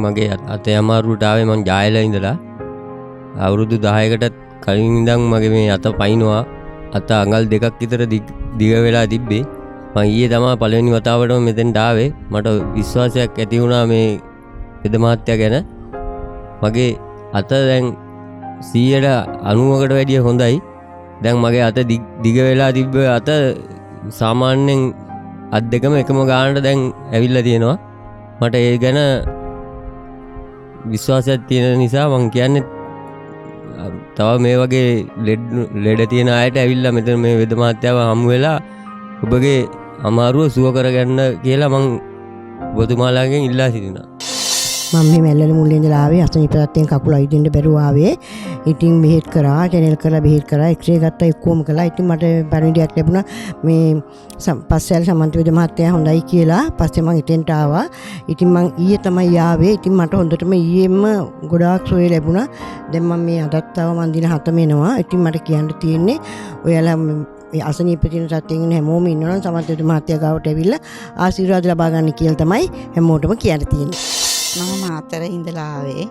මගේ අතේ අමාරුවට ආවේ මං ජායලා ඉඳලා අවුරුදු 10කටත් කලින් ඉඳන් මගේ මේ අත පයින්නවා අත අඟල් දෙකක් විතර දිග වෙලා තිබ්බේ මං ඊයේ තමයි පළවෙනි වතාවටම මෙතෙන්ට ආවේ මට විශ්වාසයක් ඇති වුණා මේ වෙද මහත්තයා ගැන මගේ අත දැන් 90%කට වැඩිය හොඳයි දැන් මගේ අත දිග වෙලා තිබ්බ අත සාමාන්‍යයෙන් අත් දෙකම එකම ගානට දැන් ඇවිල්ලා තියෙනවා මට ඒ ගැන විශ්වාසයක් තියෙන නිසා මං කියන්නේ තව මේ වගේ ලෙඩ තියෙන අයට ඇවිල්ලා මෙතන මේ වෙද මහත්තයාව හමු වෙලා ඔබගේ අමාරුව සුව කරගන්න කියලා මං ඔබතුමාලාගෙන් ඉල්ලා සිටිනවා මම මේ මැල්ලල මුල්ලේ ඉඳලා ආවේ අසනීප තත්ත්වයෙන් කකුල අයිදින්න බැරුව ආවේ. ඉතින් බෙහෙත් කරා, චැනල් කරලා බෙහෙත් කරා, එක්ස්රේ ගත්තා එක්කෝම කළා. ඉතින් මට පණිවිඩයක් ලැබුණා මේ පස්සෙල් සමන්ත වේද මහත්තයා හොඳයි කියලා. පස්සේ මම ඉතින්ට ආවා. ඉතින් මම ඊයේ තමයි ආවේ. ඉතින් මට හොඳටම ඊයේම ගොඩාක් සුවය ලැබුණා. දැන් මම මේ අදත් ආව මන් දින 7 වෙනවා. ඉතින් මට කියන්න තියෙන්නේ ඔයාලා අසනීප තියෙන තත්ත්වයෙන් ඉන්න හැමෝම ඉන්නවනම් සමන්ත වේද මහත්තයා ගාවට ඇවිල්ලා ආශිර්වාද ලබා ගන්න කියලා තමයි හැමෝටම කියන්න තියෙන්නේ. මම මාතර ඉඳලා ආවේ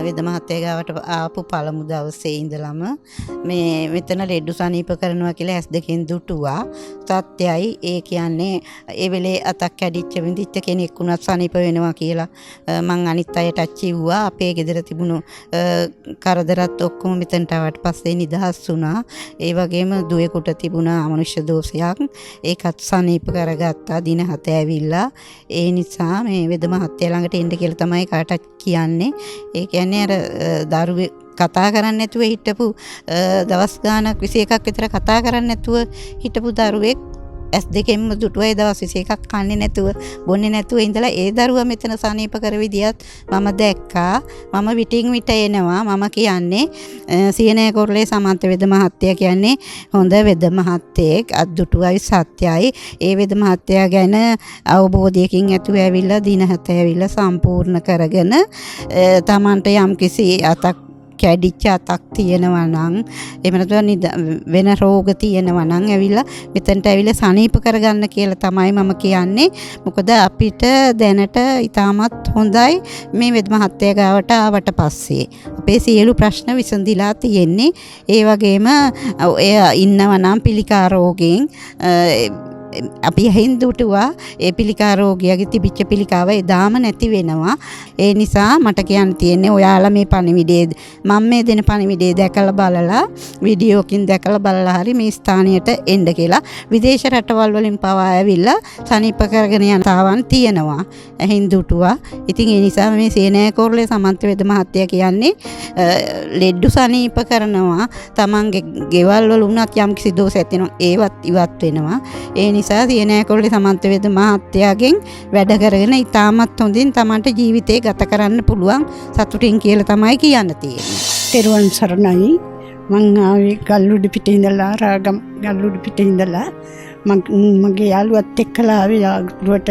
වෙද මහත්තයා ගාවට ආපු පළමු දවසේ ඉඳලම මේ මෙතන ලෙඩු සනීප කරනවා කියලා ඇස් දෙකෙන් දුටුවා සත්‍යයි ඒ කියන්නේ ඒ වෙලේ අතක් කැඩිච්ච විඳිච්ච කෙනෙක් වුණත් සනීප වෙනවා කියලා මං අනිත් අයටත් කිව්වා අපේ ගෙදර තිබුණු කරදරත් ඔක්කොම මෙතනට ආවට පස්සේ නිදහස් වුණා ඒ වගේම දුවෙකුට තිබුණා අමනුෂ්‍ය දෝෂයක් ඒකත් සනීප කරගත්තා දින 7 ඇවිල්ලා ඒ නිසා මේ වෙද මහත්තයා ළඟට එන්න කියලා තමයි කාටත් කියන්නේ ඒ කියන්නේ අර දරුවේ කතා කරන්නේ නැතුව හිටපු දවස් ගාණක් 21ක් විතර කතා කරන්නේ නැතුව හිටපු දරුවෙක් ඇස් දෙකෙන්ම දුටුවා ඒ දවස් 21ක් කන්නේ නැතුව බොන්නේ නැතුව ඉඳලා ඒ දරුවා මෙතන සනීප කර විදියත් මම දැක්කා මම විටින් විට එනවා මම කියන්නේ සියනෑ කොරළේ සමන්ත වෙද මහත්තයා කියන්නේ හොඳ වෙද මහත්තයෙක් අද්දුටුවයි සත්‍යයි ඒ වෙද මහත්තයා ගැන අවබෝධයකින් ඇතුව ඇවිල්ලා දින 7 ඇවිල්ලා සම්පූර්ණ කරගෙන Tamanට යම්කිසි අතක් කැඩිච්ච අතක් තියෙනවා නම් එහෙම නැත්නම් වෙන රෝග තියෙනවා නම් ඇවිල්ලා මෙතනට ඇවිල්ලා සනීප කරගන්න කියලා තමයි මම කියන්නේ. මොකද අපිට දැනට ඊටමත් හොඳයි මේ වෙද මහත්තයා ගාවට ආවට පස්සේ. අපේ සියලු ප්‍රශ්න විසඳිලා තියෙන්නේ. ඒ වගේම එය ඉන්නවා නම් පිළිකා රෝගයෙන් අපි හින්දුටුවා ඒ පිළිකා රෝගියාගේ තිබිච්ච පිළිකාව එදාම නැති වෙනවා. ඒ නිසා මට කියන්න තියෙන්නේ ඔයාලා මේ පණිවිඩේ මම මේ දෙන පණිවිඩේ දැකලා බලලා වීඩියෝකින් දැකලා බලලා හරි මේ ස්ථානයට එන්න කියලා විදේශ රටවල් වලින් පවා ඇවිල්ලා සනීප කරගෙන යන තාවන් තියෙනවා. හින්දුටුවා. ඉතින් ඒ නිසා මේ සේනෑ කොරළේ සමන්ත වෙද මහත්තයා කියන්නේ ලෙඩ්ඩු සනීප කරනවා. Tamange ගෙවල් වල උනත් යම් කිසි දෝෂයක් තියෙනවා ඒවත් ඉවත් වෙනවා. ඒ නිසා සියනෑ කොරළේ සමන්ත වෙද මහත්තයාගෙන් වැඩ කරගෙන ඉතාමත් හොඳින් Tamanට ජීවිතේ ගත කරන්න පුළුවන් සතුටින් කියලා තමයි කියන්න තියෙන්නේ. තෙරුවන් සරණයි. මං ආවේ ගල්ලුඩි පිටේ ඉඳලා රාගම් ගල්ලුඩි පිටේ ඉඳලා මගේ යාළුවත් එක්කලා ආවේ යාළුවට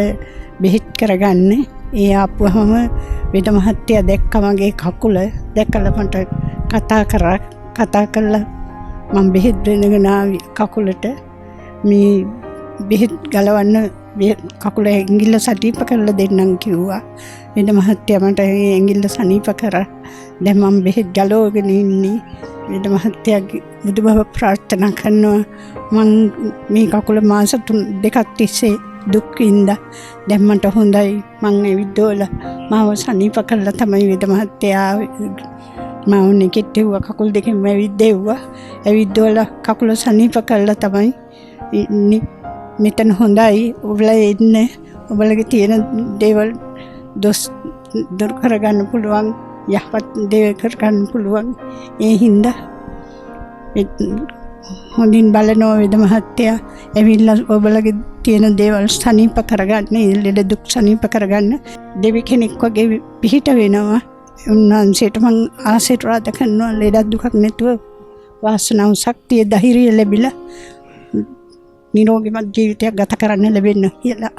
බෙහෙත් කරගන්න. ඒ ආපුවම වෙද මහත්තයා දැක්ක මගේ කකුල දැකලා මට කතා කළා මම බෙහෙත් දෙනගෙන ආවේ කකුලට මේ බෙහෙත් ගලවන්න කකුල ඇඟිල්ල සනීප කරලා දෙන්නම් කිව්වා. වෙද මහත්තයා මට ඇඟිල්ල සනීප කරා. දැන් මම බෙහෙත් ගලවගෙන ඉන්නේ. වෙද මහත්තයාගේ බුදුබව ප්‍රාර්ථනා කරනවා මම මේ කකුල මාස 2ක් තිස්සේ දුක් විඳා. දැන් මට හොඳයි. මං ඇවිද්දෝලා මාව සනීප කරලා තමයි වෙද මහත්තයා මම නෙකෙට්ටුවා කකුල් දෙකෙන්ම ඇවිද්දෙව්වා. ඇවිද්දෝලා කකුල සනීප කරලා තමයි මෙතන හොඳයි ඔබලා එන්න ඔබලගේ තියෙන දේවල් දුරු කරගන්න පුළුවන් යහපත් දේවල් කරගන්න පුළුවන් ඒ හින්දා හොඳින් බලනවා වෙද මහත්තයා ඇවිල්ලා ඔබලගේ තියෙන දේවල් සනීප කරගන්න ලෙඩ දුක් සනීප කරගන්න දෙවි කෙනෙක් වගේ පිහිට වෙනවා උන්වහන්සේට මං ආශිර්වාද කරනවා ලෙඩ දුකක් නැතුව වාසනාව ශක්තිය ධෛර්යය ලැබිලා නිරෝගීමත් ජීවිතයක් ගත කරන්න ලැබෙන්න කියලා